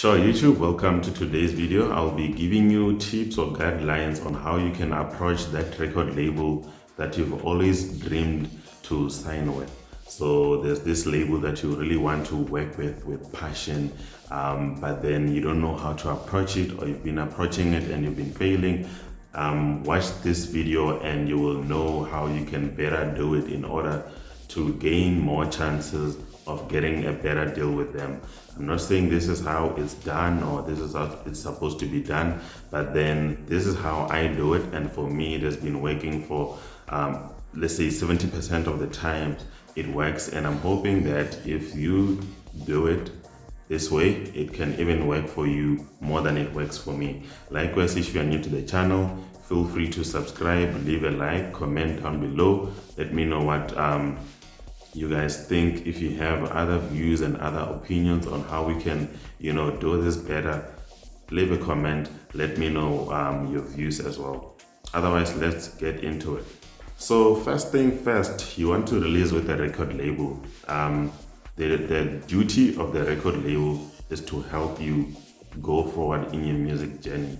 Sure, YouTube, welcome to today's video. I'll be giving you tips or guidelines on how you can approach that record label that you've always dreamed to sign with. So there's this label that you really want to work with passion, but then you don't know how to approach it, or you've been approaching it and you've been failing. Watch this video and you will know how you can better do it in order to gain more chances of getting a better deal with them. I'm not saying this is how it's done or this is how it's supposed to be done, but then this is how I do it, and for me it has been working for let's say 70% of the time it works, and I'm hoping that if you do it this way, it can even work for you more than it works for me. Likewise, if you are new to the channel, feel free to subscribe, leave a like, comment down below. Let me know what you guys think. If you have other views and other opinions on how we can, do this better, leave a comment. Let me know your views as well. Otherwise, let's get into it. So first thing first, you want to release with a record label. The duty of the record label is to help you go forward in your music journey.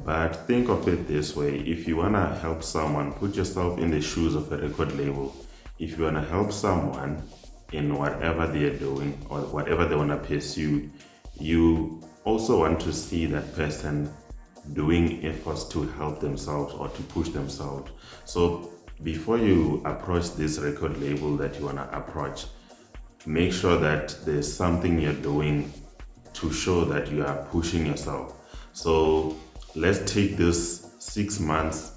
But think of it this way: if you want to help someone, put yourself in the shoes of a record label. If you want to help someone in whatever they are doing or whatever they want to pursue, you also want to see that person doing efforts to help themselves or to push themselves. So before you approach this record label that you want to approach, make sure that there's something you're doing to show that you are pushing yourself. So let's take this 6 months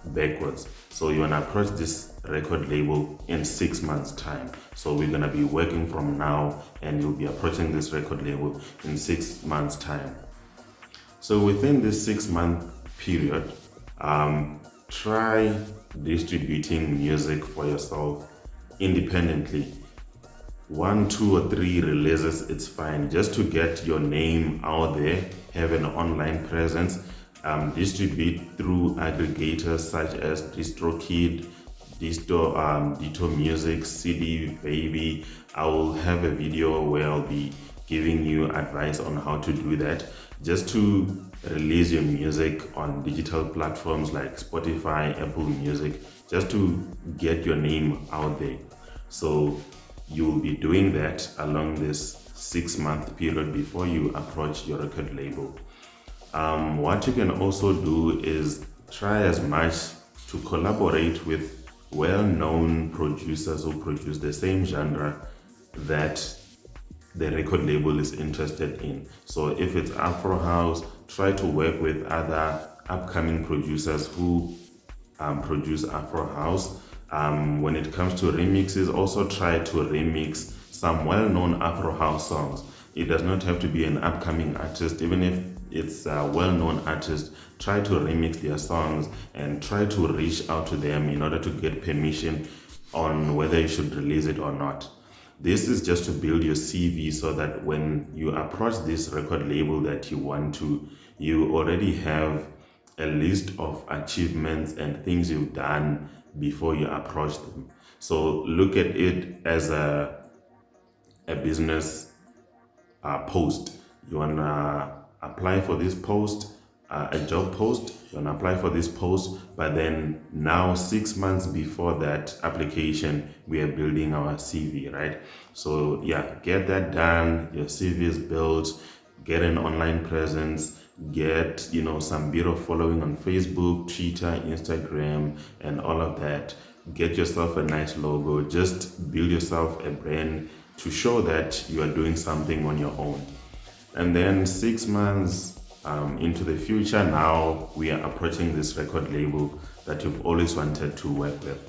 backwards. So you want to approach this record label in 6 months time. So we're going to be working from now and you'll be approaching this record label in 6 months time. So within this 6-month period, try distributing music for yourself independently. 1, 2, or 3 releases, it's fine, just to get your name out there, have an online presence. Distribute through aggregators such as DistroKid, Ditto Music, CD Baby. I will have a video where I'll be giving you advice on how to do that, just to release your music on digital platforms like Spotify, Apple Music, just to get your name out there. So you will be doing that along this 6-month period before you approach your record label. What you can also do is try as much to collaborate with well-known producers who produce the same genre that the record label is interested in. So if it's Afro House, try to work with other upcoming producers who produce Afro House. When it comes to remixes, also try to remix some well-known Afro House songs. It does not have to be an upcoming artist. Even if it's a well-known artist, try to remix their songs and try to reach out to them in order to get permission on whether you should release it or not. This is just to build your CV so that when you approach this record label that you want to, you already have a list of achievements and things you've done before you approach them. So look at it as a business post. You want to apply for this post, a job post, you want to apply for this post, but then now 6 months before that application, we are building our CV, right? So yeah, get that done. Your CV is built, get an online presence, get some bit of following on Facebook, Twitter, Instagram, and all of that. Get yourself a nice logo, just build yourself a brand to show that you are doing something on your own. And then 6 months into the future, now we are approaching this record label that you've always wanted to work with.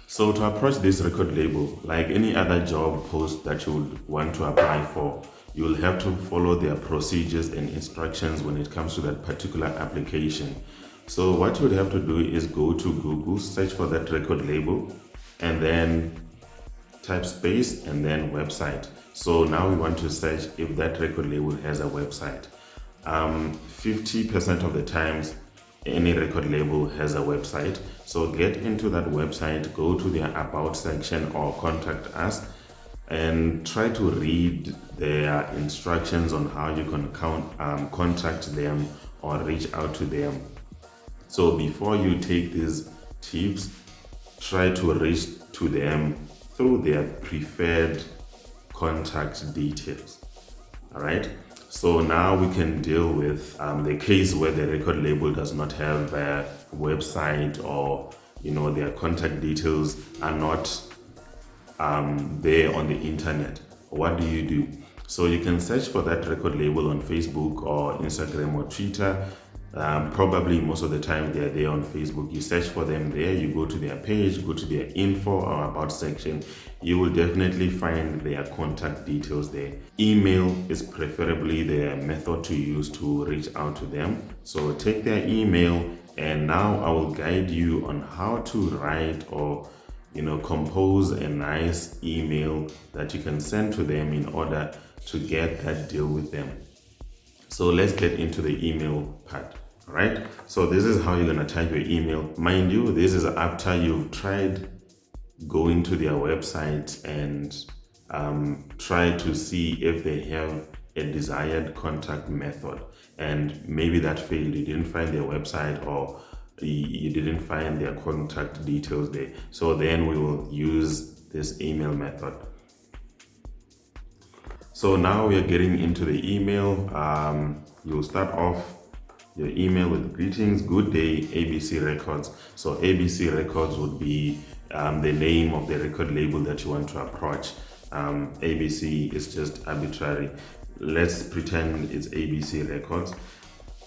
So to approach this record label, like any other job post that you would want to apply for, you will have to follow their procedures and instructions when it comes to that particular application. So what you would have to do is go to Google, search for that record label, and then type space and then website. So now we want to search if that record label has a website. 50% of the times any record label has a website. So get into that website, go to their about section or contact us, and try to read their instructions on how you can contact them or reach out to them. So before you take these tips, try to reach to them through their preferred contact details. All right. So now we can deal with the case where the record label does not have a website, or their contact details are not there on the internet. What do you do? So you can search for that record label on Facebook or Instagram or Twitter. Probably most of the time they're there on Facebook. You search for them there, you go to their page, go to their info or about section. You will definitely find their contact details there. Email is preferably the method to use to reach out to them. So take their email, and now I will guide you on how to write or compose a nice email that you can send to them in order to get that deal with them. So let's get into the email part. All right. So this is how you're going to type your email. Mind you, this is after you've tried going to their website and try to see if they have a desired contact method. And maybe that failed. You didn't find their website, or you didn't find their contact details there. So then we will use this email method. So now we are getting into the email. You'll start off your email with greetings, good day, ABC Records. So ABC Records would be the name of the record label that you want to approach. ABC is just arbitrary. Let's pretend it's ABC Records.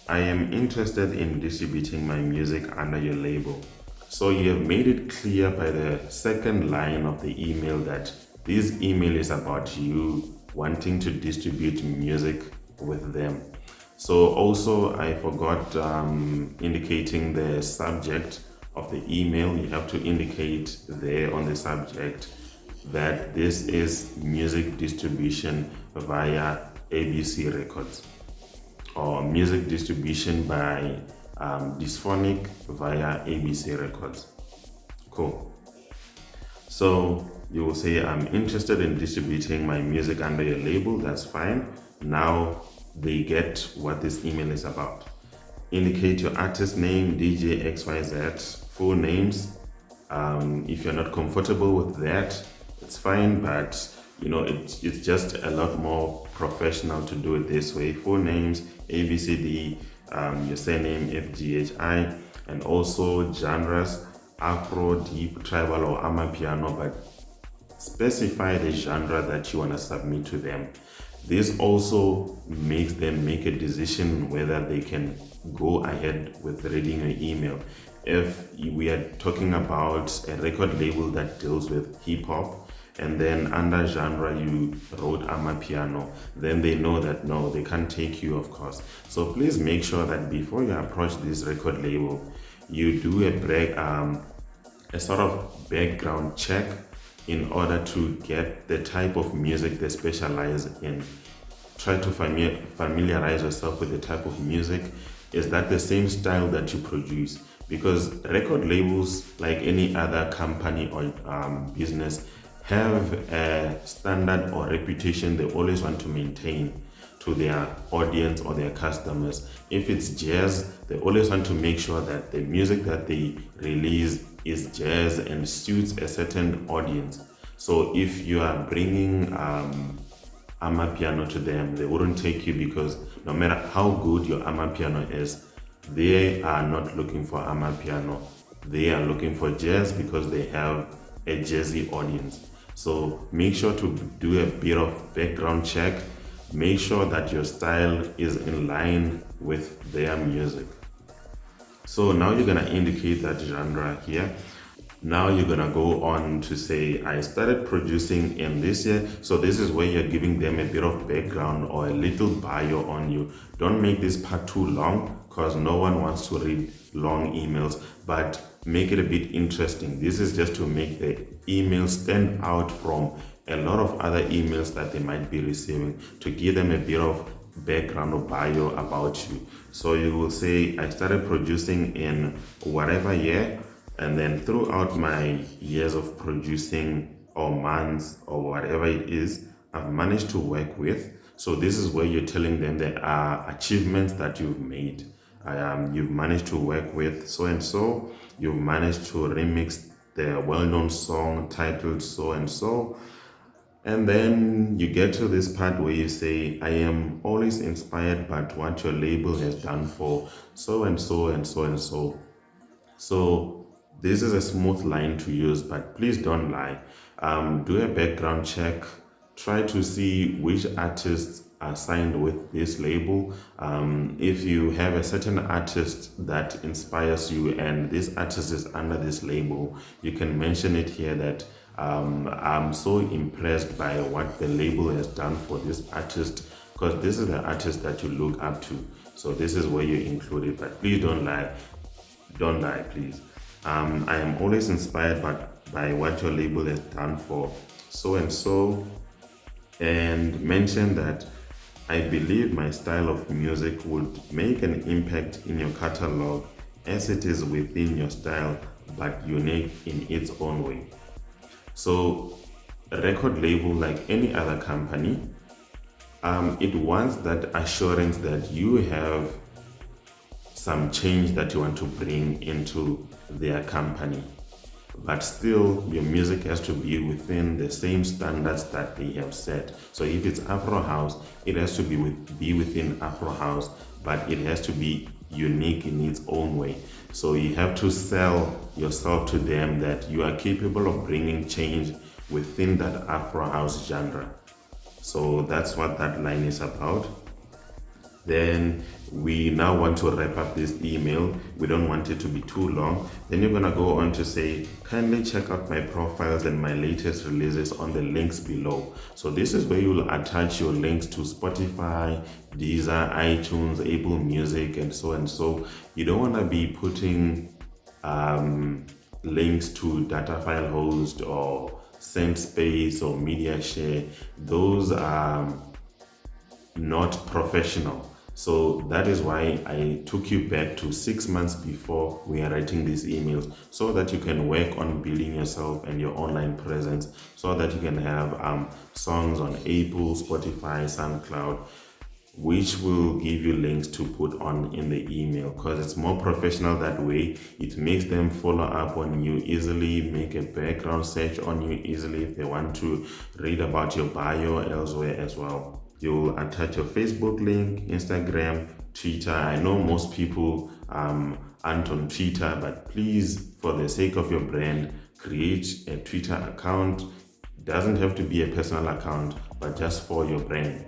I am interested in distributing my music under your label. So you have made it clear by the second line of the email that this email is about you wanting to distribute music with them. So also I forgot indicating the subject of the email. You have to indicate there on the subject that this is music distribution via ABC Records, or music distribution by Dysphonic via ABC Records. Cool. So you will say, I'm interested in distributing my music under your label. That's fine. Now they get what this email is about. Indicate your artist name, DJ XYZ, full names. If you're not comfortable with that, it's fine, but it's just a lot more professional to do it this way. Full names, ABCD, your surname, FGHI, and also genres, Afro, Deep, Tribal, or Amapiano, but specify the genre that you want to submit to them. This also makes them make a decision whether they can go ahead with reading your email. If we are talking about a record label that deals with hip hop, and then under genre you wrote Amapiano, then they know that no, they can't take you, of course. So please make sure that before you approach this record label, you do a sort of background check in order to get the type of music they specialize in. Try to familiarize yourself with the type of music. Is that the same style that you produce? Because record labels, like any other company or business, have a standard or reputation they always want to maintain to their audience or their customers. If it's jazz, they always want to make sure that the music that they release is jazz and suits a certain audience. So if you are bringing Amapiano to them, they wouldn't take you, because no matter how good your Amapiano is, they are not looking for Amapiano. They are looking for jazz because they have a jazzy audience. So make sure to do a bit of background check. Make sure that your style is in line with their music. So now you're gonna indicate that genre here. Now you're gonna go on to say, I started producing in this year. So this is where you're giving them a bit of background or a little bio on you. Don't make this part too long, because no one wants to read long emails, but make it a bit interesting. This is just to make the email stand out from a lot of other emails that they might be receiving, to give them a bit of background or bio about you. So you will say, I started producing in whatever year, and then throughout my years of producing, or months or whatever it is I've managed to work with. So this is where you're telling them there are achievements that you've made. You've managed to work with so and so. You've managed to remix the well-known song titled so and so. And then you get to this part where you say, I am always inspired by what your label has done for so and so and so and so. So this is a smooth line to use, but please don't lie. Do a background check. Try to see which artists are signed with this label. If you have a certain artist that inspires you and this artist is under this label, you can mention it here that I'm so impressed by what the label has done for this artist, because this is the artist that you look up to. So this is where you include it, but please don't lie. Don't lie, please. I am always inspired by what your label has done for so and so, and mention that I believe my style of music would make an impact in your catalog as it is within your style but unique in its own way. So a record label, like any other company, it wants that assurance that you have some change that you want to bring into their company, but still your music has to be within the same standards that they have set. So if it's Afro House, it has to be within Afro House, but it has to be unique in its own way. So you have to sell yourself to them that you are capable of bringing change within that Afro House genre. So that's what that line is about. Then we now want to wrap up this email. We don't want it to be too long. Then you're gonna go on to say, kindly check out my profiles and my latest releases on the links below. So this is where you'll attach your links to Spotify, Deezer, iTunes, Apple Music, and so and so. You don't wanna be putting links to data file host or SendSpace or MediaShare. Those are not professional. So that is why I took you back to 6 months before we are writing these emails, so that you can work on building yourself and your online presence, so that you can have songs on Apple, Spotify, SoundCloud, which will give you links to put on in the email, because it's more professional that way. It makes them follow up on you easily, make a background search on you easily if they want to read about your bio elsewhere as well. You'll attach your Facebook link, Instagram, Twitter. I know most people aren't on Twitter, but please, for the sake of your brand, create a Twitter account. It doesn't have to be a personal account, but just for your brand.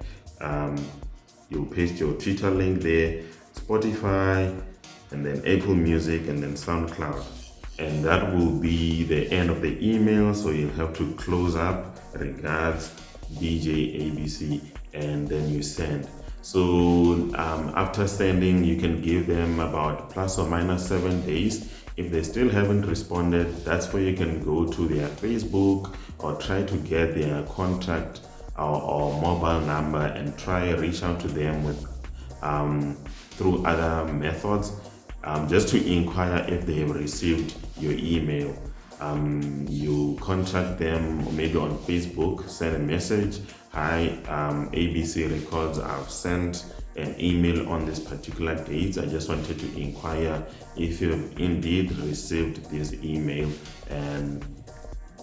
You'll paste your Twitter link there, Spotify, and then Apple Music, and then SoundCloud. And that will be the end of the email, so you'll have to close up. Regards, DJ ABC, and then you send. So after sending, you can give them about plus or minus 7 days. If they still haven't responded, that's where you can go to their Facebook or try to get their contact or mobile number and try reach out to them with through other methods, just to inquire if they have received your email. You contact them maybe on Facebook, send a message. Hi, ABC Records, I've sent an email on this particular date. I just wanted to inquire if you've indeed received this email, and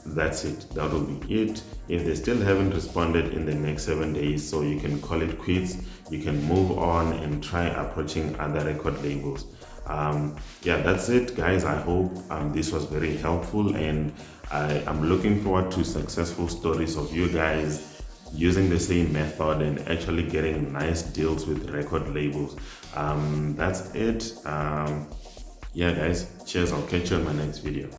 that's it. That will be it. If they still haven't responded in the next 7 days, so you can call it quits. You can move on and try approaching other record labels. Yeah, that's it, guys. I hope this was very helpful, and I am looking forward to successful stories of you guys using the same method and actually getting nice deals with record labels. That's it. Yeah, guys, cheers. I'll catch you on my next video.